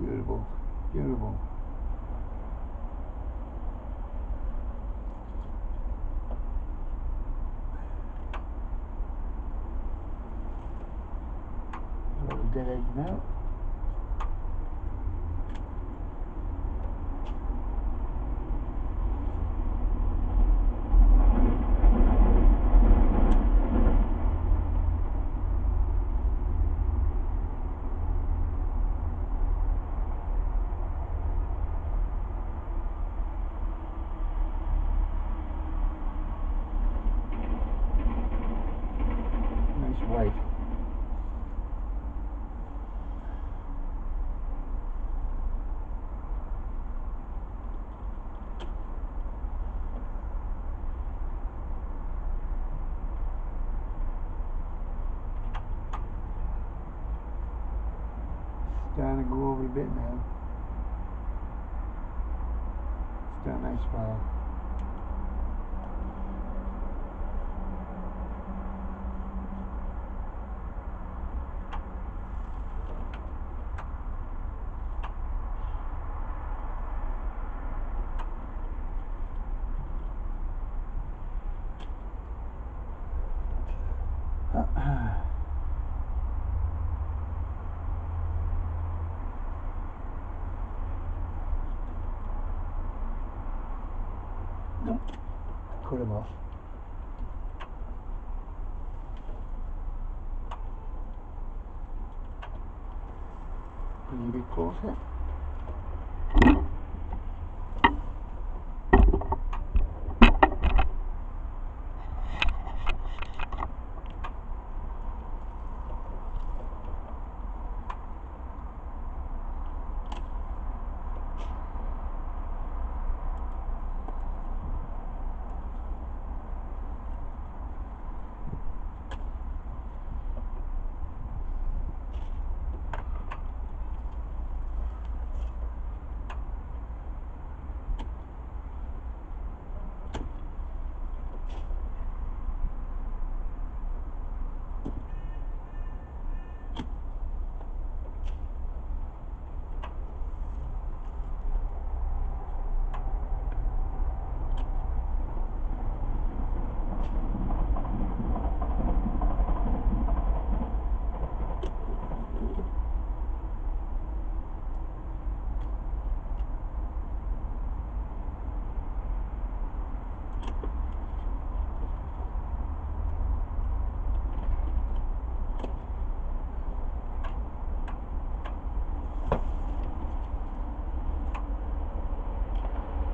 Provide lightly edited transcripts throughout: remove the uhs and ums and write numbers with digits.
Beautiful, beautiful. A little dead egg now. Nice white. Starting to go over a bit now. Still a nice flower. Nope. Cut him off. Bring him a bit closer.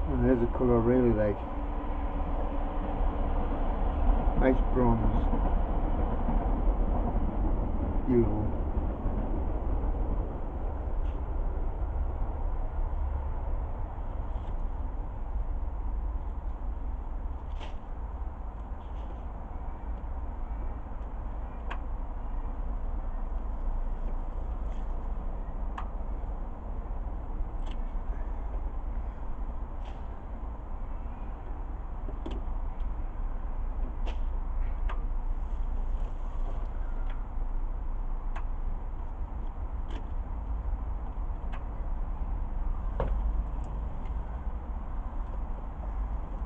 And there's a colour I really like. Nice bronze. Beautiful.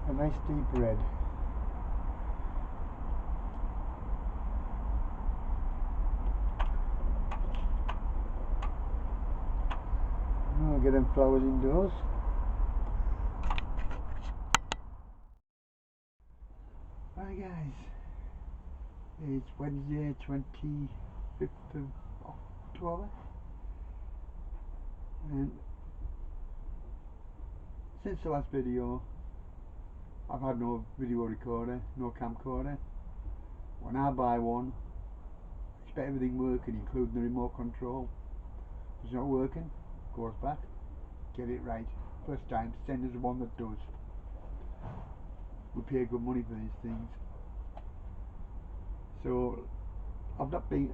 A nice deep red. I'll get them flowers indoors. Right guys, it's Wednesday 25th of October, and since the last video I've had no video recorder, no camcorder. When I buy one, I expect everything working, including the remote control. If it's not working, goes back, get it right. First time, send us one that does. We pay good money for these things. So I've not been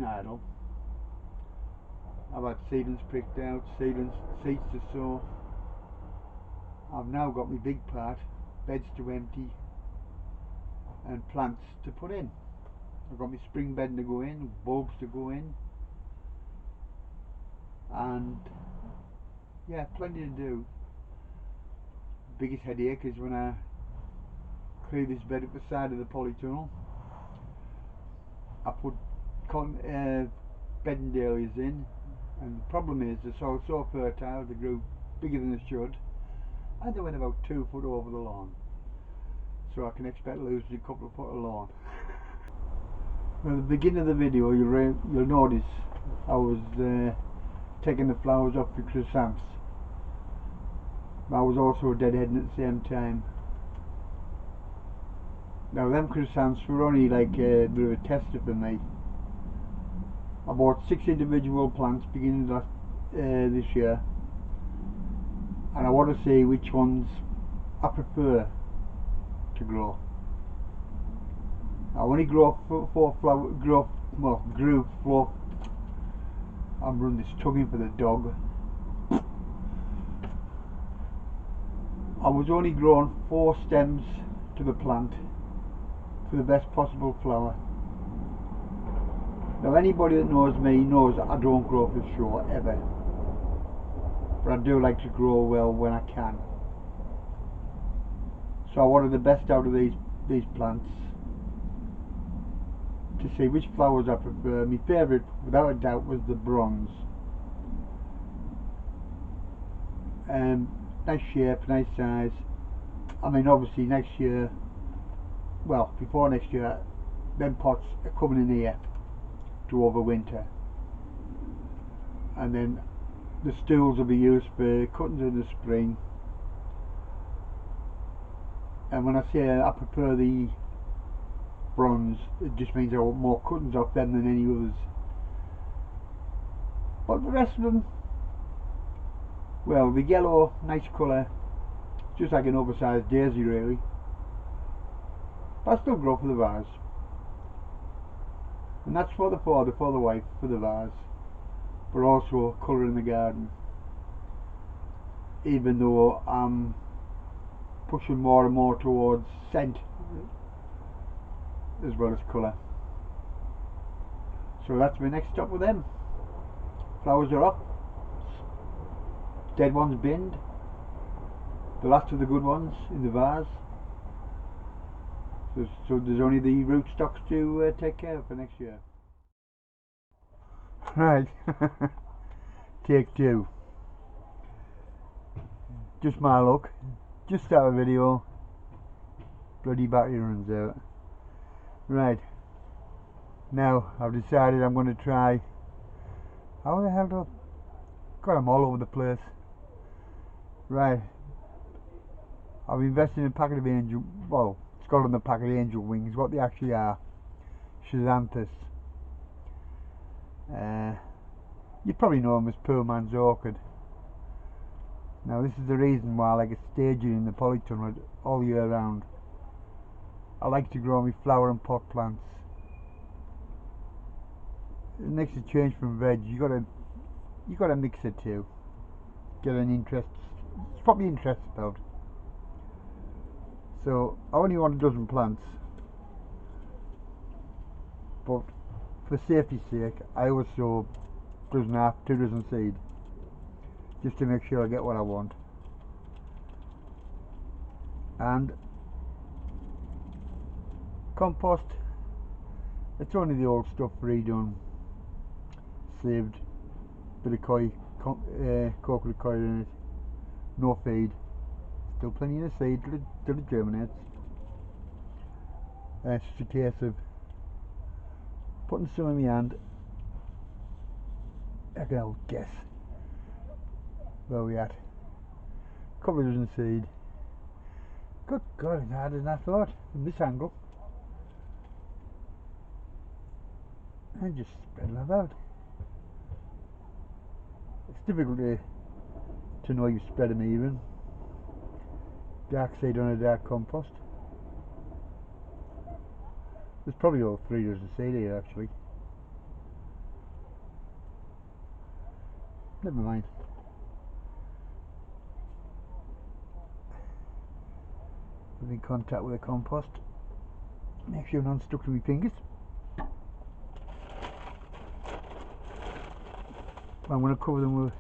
idle. I've had seedlings pricked out, seeds to sow. I've now got my big part, beds to empty and plants to put in. I've got my spring bedding to go in, bulbs to go in. and yeah, plenty to do. Biggest headache is when I clear this bed up the side of the polytunnel. I put bedding dahlias in, and the problem is they're so fertile, they grew bigger than they should, and they went about 2 foot over the lawn. So I can expect losing a couple of foot of lawn. Now, at the beginning of the video, you'll notice I was taking the flowers off the chrysanthemums. I was also deadheading at the same time. Now, them chrysanthemums were only like a bit of a tester for me. I bought 6 individual plants beginning this year, and I want to see which ones I prefer to grow. I only grew 4 I'm running this tugging for the dog. I was only growing 4 stems to the plant for the best possible flower. Now, anybody that knows me knows that I don't grow for show ever, but I do like to grow well when I can. So I wanted the best out of these plants to see which flowers I prefer. My favourite, without a doubt, was the bronze. Nice shape, nice size. I mean, obviously next year, well, before next year, them pots are coming in here to overwinter, and then the stools will be used for cuttings in the spring. And when I say I prefer the bronze, it just means I want more cuttings off them than any others. But the rest of them, well, the yellow, nice colour, just like an oversized daisy really. But I still grow for the vase, and that's for the wife, for the vase, but also colour in the garden. Even though I'm pushing more and more towards scent as well as colour. So that's my next stop with them. Flowers are off, dead ones binned, the last of the good ones in the vase. So there's only the rootstocks to take care of for next year. Right, take 2. Just my luck. Just start a video. Bloody battery runs out. Right. Now I've decided I'm going to try. How the hell do I got them all over the place? Right. I've invested in a packet of angel. Well, it's got on the packet angel wings. What they actually are, chrysanthemums. You probably know them as poor man's orchid. Now this is the reason why I like a staging in the polytunnel all year round. I like to grow my flower and pot plants. It makes a change from veg. You gotta mix it too. Get an interest. It's probably interest about. So I only want a dozen plants, but for safety's sake, I always sow 2 dozen seed, just to make sure I get what I want. And compost, it's only the old stuff redone, saved, bit of coconut coir in it, no feed, still plenty of seed till it germinates. It's just a case of putting some in my hand. I can guess where we at. Couple of dozen seed. Good God, it's harder than I thought from this angle. And just spread them about. It's difficult to know you spread them even. Dark seed on a dark compost. There's probably all 3 dozen seed here actually. Never mind. I'm in contact with the compost. Make sure none stuck to my fingers. I'm going to cover them with,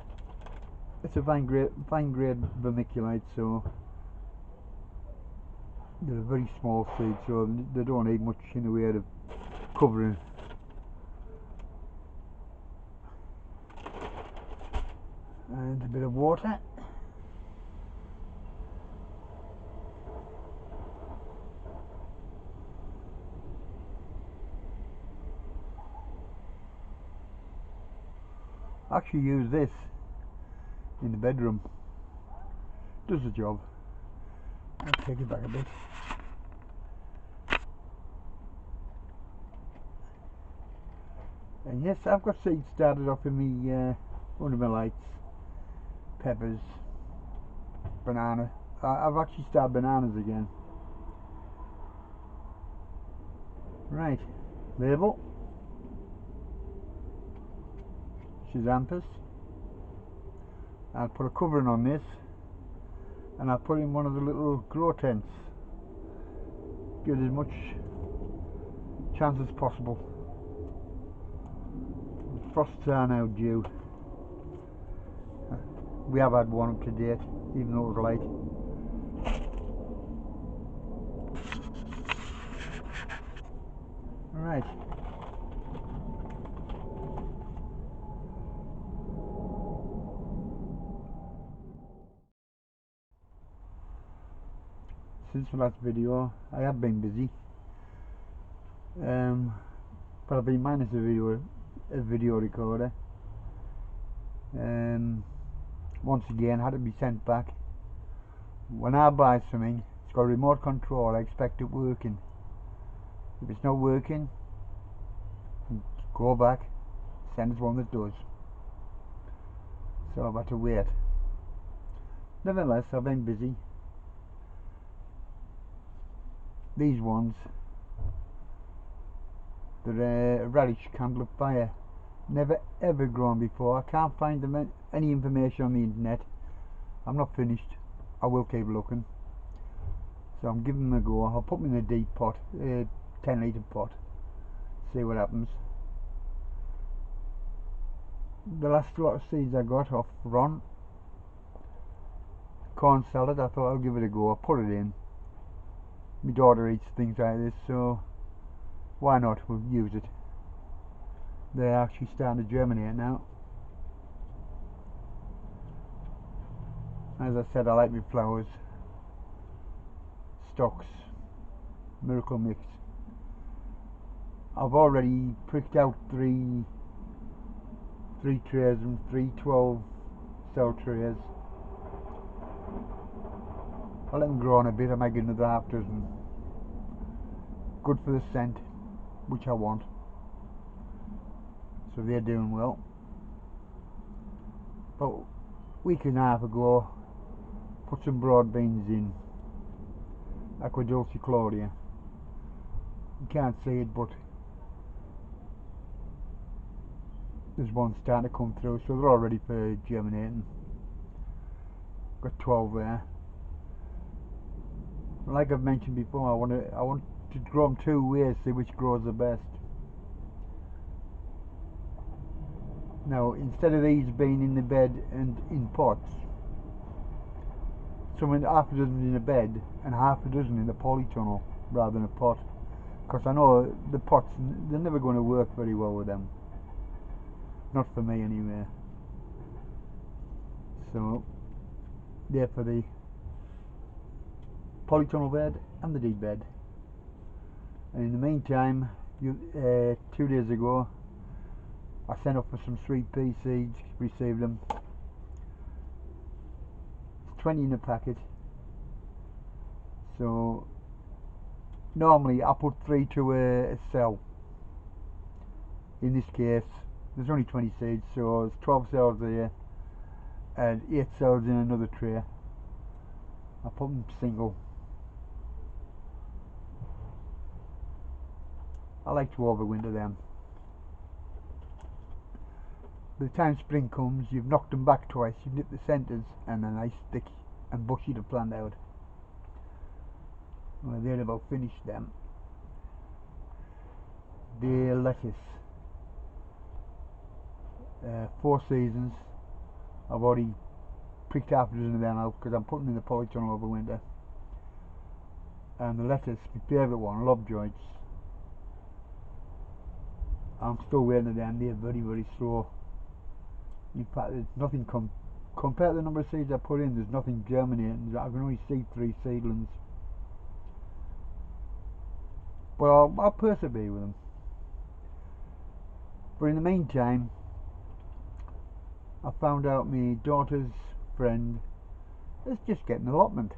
it's a fine grade vermiculite, so they're a very small seed, so they don't need much in the way of covering. And a bit of water. I actually use this in the bedroom. Does the job. I'll take it back a bit. And yes, I've got seeds started off in me under my lights. Peppers, banana. I've actually started bananas again. Right, label. Chrysanthemums. I'll put a covering on this, and I'll put in one of the little grow tents. Give it as much chance as possible. The frosts are now due. We have had one up to date, even though it was late. Right. Since the last video, I have been busy, but I've been minus a video recorder. Once again, had to be sent back. When I buy something, it's got a remote control. I expect it working. If it's not working, go back, send us one that does. So I've had to wait. Nevertheless, I've been busy. These ones, they're a radish cantaloupe fire. Never ever grown before. I can't find them any information on the internet. I'm not finished. I will keep looking. So I'm giving them a go. I'll put them in a deep pot, 10-litre pot. See what happens. The last lot of seeds I got off Ron, corn salad, I thought I'll give it a go. I'll put it in. My daughter eats things like this, so why not? We'll use it. They're actually starting to germinate now. As I said, I like my flowers. Stocks, Miracle Mix. I've already pricked out three trays and 3 12-cell trays. I'll let them grow on a bit. I might get another half dozen. Good for the scent, which I want. So they're doing well. But a week and a half ago, put some broad beans in. Aqua Dulce Claudia. You can't see it, but there's one starting to come through, so they're all ready for germinating. Got 12 there. Like I've mentioned before, I want to grow them 2 ways, see which grows the best. Now, instead of these being in the bed and in pots, half a dozen in a bed and half a dozen in the polytunnel rather than a pot, because I know the pots, they're never going to work very well with them. Not for me anyway. So they're for the polytunnel bed and the deep bed. And in the meantime, 2 days ago, I sent up for some sweet pea seeds, received them. It's 20 in a packet. So normally I put 3 to a cell. In this case, there's only 20 seeds, so it's 12 cells there and 8 cells in another tray. I put them single. I like to overwinter them. By the time spring comes, you've knocked them back twice, you've nipped the centres and a nice thick and bushy to plant out. Well, they're about finished them. The lettuce. 4 seasons. I've already picked half a dozen of them out because I'm putting them in the polytunnel over winter. And the lettuce, my favourite one, Lovejoys. I'm still waiting on them. They're very, very slow. In fact, there's nothing compared to the number of seeds I put in. There's nothing germinating. I can only see 3 seedlings. But I'll persevere with them. But in the meantime, I found out my daughter's friend is just getting an allotment,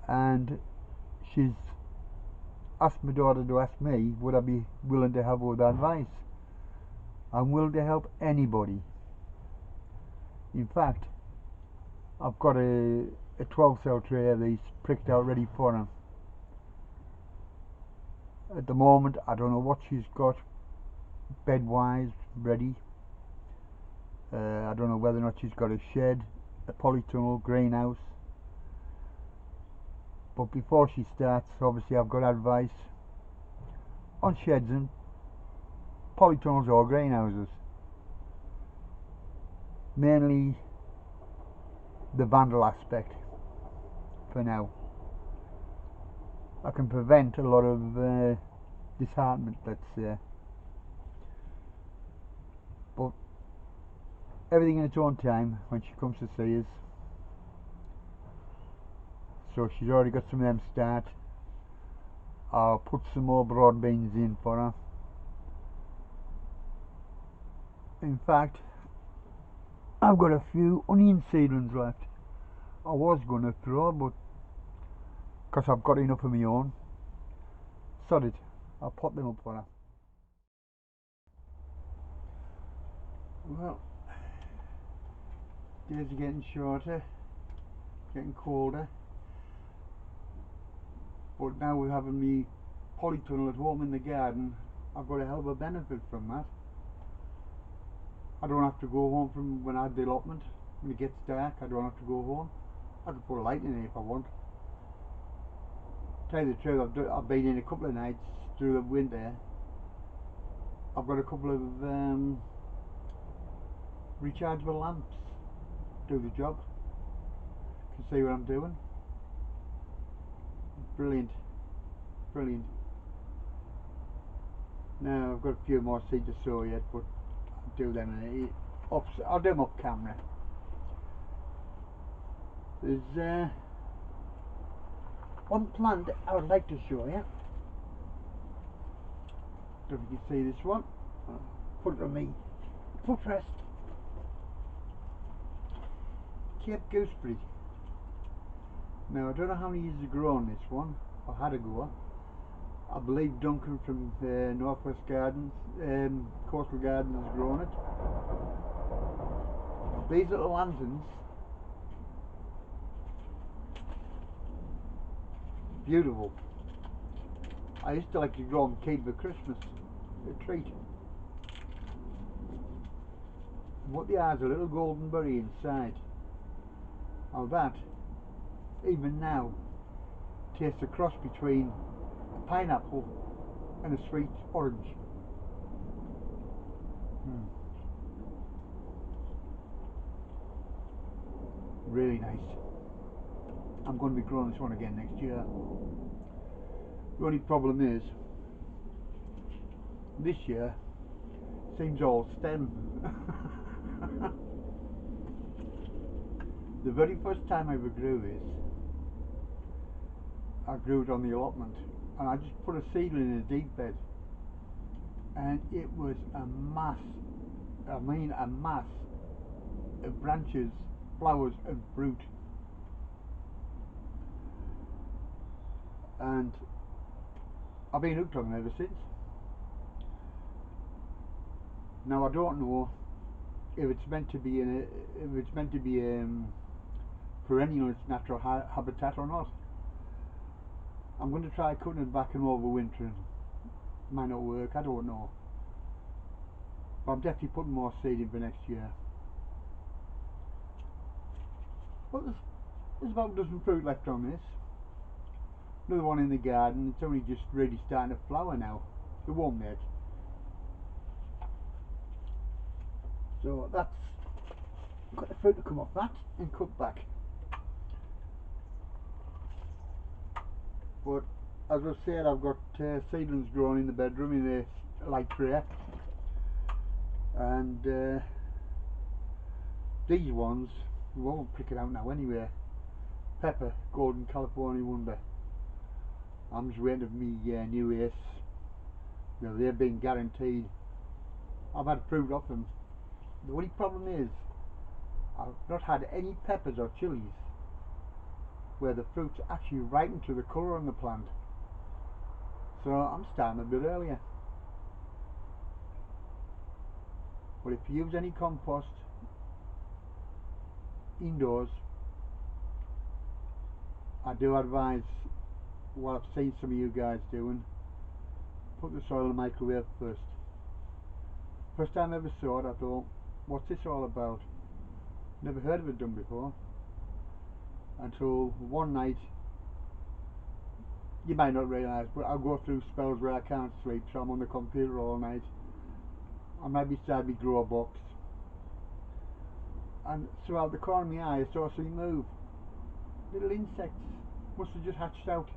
and she's asked my daughter to ask me would I be willing to help her with advice. I'm willing to help anybody. In fact, I've got a 12 cell tray of these pricked out ready for her. At the moment I don't know what she's got bed wise ready. I don't know whether or not she's got a shed, a polytunnel, greenhouse. But before she starts, obviously I've got advice on sheds and polytunnels or greenhouses. Mainly the vandal aspect for now. I can prevent a lot of disheartenment, let's say. But everything in its own time when she comes to see us. So she's already got some of them start. I'll put some more broad beans in for her. In fact, I've got a few onion seedlings left. I was going to throw, but because I've got enough of my own, sod it, I'll pot them up for her. Well, days are getting shorter, getting colder, but now we're having me polytunnel at home in the garden. I've got a hell of a benefit from that. I don't have to go home from when I had the allotment. When it gets dark, I don't have to go home. I can put a light in it if I want. Tell you the truth, I've been in a couple of nights through the winter. I've got a couple of rechargeable lamps do the job. You can see what I'm doing. Brilliant, brilliant. Now I've got a few more seeds to sow yet, but I'll do them I'll do them off camera. There's one plant I would like to show you. Don't know if you can see this one. I'll put it on me footrest. Cape gooseberry. Now I don't know how many years have grown this one. I had a go. I believe Duncan from Northwest Gardens, Coastal Gardens has grown it. These little lanterns, beautiful. I used to like to grow them, keep for Christmas, a treat. And what they are is a little golden berry inside. Now that, even now, tastes a cross between a pineapple and a sweet orange. Really nice. I'm going to be growing this one again next year. The only problem is, this year seems all stem. The very first time I ever grew this, I grew it on the allotment, and I just put a seedling in a deep bed, and it was a mass, I mean a mass of branches, flowers and fruit. And I've been hooked on them ever since. Now I don't know if it's meant to be perennial in its natural habitat or not. I'm going to try cutting it back and overwintering. Might not work, I don't know. But I'm definitely putting more seed in for next year. But there's about a dozen fruit left on this. Another one in the garden. It's only just really starting to flower now. It won't yet. So that's got the fruit to come off that and cut back. But as I said, I've got seedlings growing in the bedroom in a light tray, and these ones we won't pick it out now anyway. Pepper, Golden California Wonder. I'm just waiting for me new ace. You know, they've been guaranteed. I've had fruit off them. The only problem is I've not had any peppers or chilies where the fruit's actually ripened to the colour on the plant. So I'm starting a bit earlier. But if you use any compost indoors, I do advise what I've seen some of you guys doing. Put the soil in the microwave first. First time I ever saw it, I thought, what's this all about? Never heard of it done before. Until one night, you might not realise, but I'll go through spells where I can't sleep, so I'm on the computer all night. I might be beside my grow box, and throughout the corner of my eye I saw something move. Little insects, must have just hatched out,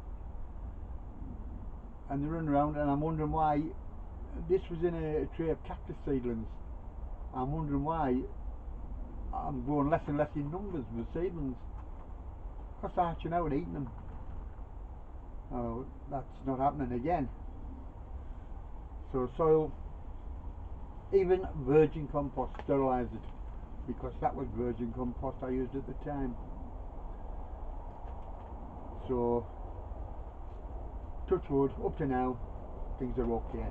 and they're running around, and I'm wondering why. This was in a tray of cactus seedlings. I'm wondering why I'm growing less and less in numbers with seedlings, because they're hatching out and eating them. Oh, that's not happening again. So soil, even virgin compost, sterilise it, because that was virgin compost I used at the time. So touch wood, up to now things are okay.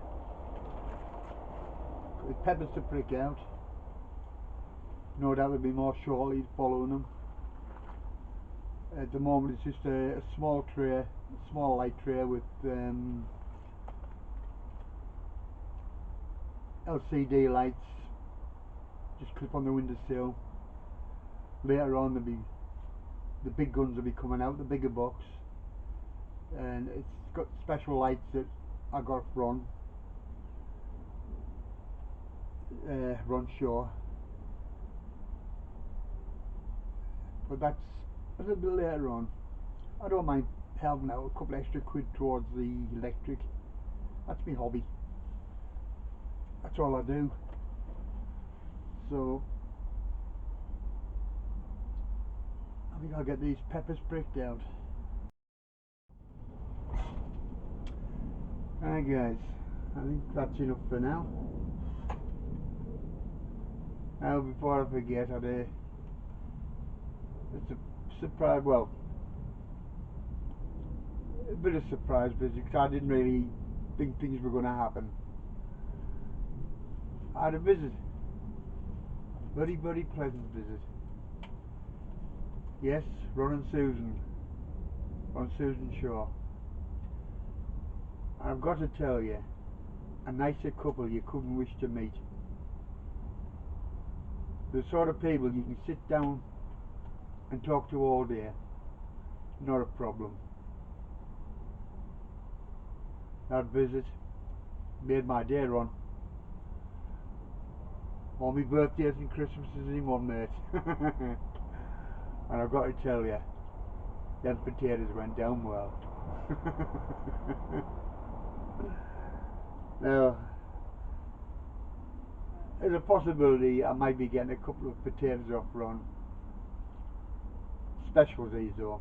With peppers to prick out, no doubt there'll be more shortly following them. At the moment it's just a small tray, a small light tray with LCD lights, just clip on the windowsill. Later on the big guns will be coming out, the bigger box, and it's got special lights that I got from Ron Shaw, but that's a little bit later on. I don't mind helping out a couple extra quid towards the electric. That's my hobby. That's all I do. So I think I'll get these peppers pricked out. Alright guys, I think that's enough for now. Now before I forget, I had a surprise, well, a bit of surprise visit, because I didn't really think things were going to happen. I had a visit, a very, very pleasant visit. Yes, Ron and Susan Shaw. And I've got to tell you, a nicer couple you couldn't wish to meet. The sort of people you can sit down and talk to all day, not a problem. That visit made my day, Ron. All my birthdays and Christmases in one, mate. And I've got to tell you, them potatoes went down well. Now, there's a possibility I might be getting a couple of potatoes off Ron. Specialties though.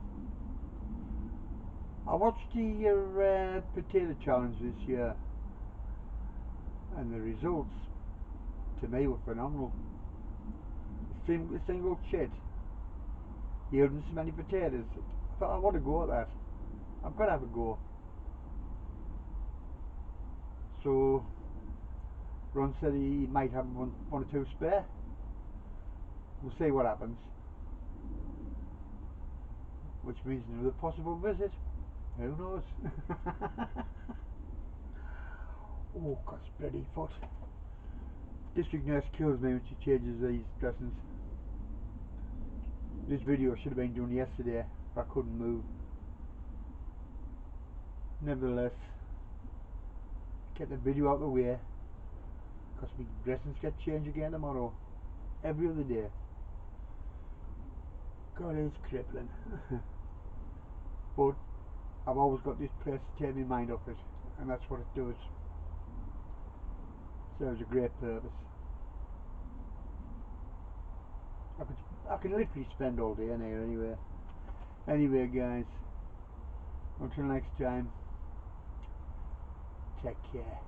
I watched the potato challenge this year, and the results to me were phenomenal. A single chit yielding so many potatoes. I thought, I want to go at that. I've got to have a go. So Ron said he might have one or two spare. We'll see what happens. Which means another possible visit. Who knows? Oh, God's bloody foot. District nurse kills me when she changes these dressings. This video should have been done yesterday, but I couldn't move. Nevertheless, get the video out of the way, because my dressings get changed again tomorrow. every other day. God, it's crippling. But I've always got this place to take my mind off it, and that's what it does. Serves a great purpose. I could literally spend all day in here anyway. Anyway, guys, until next time, take care.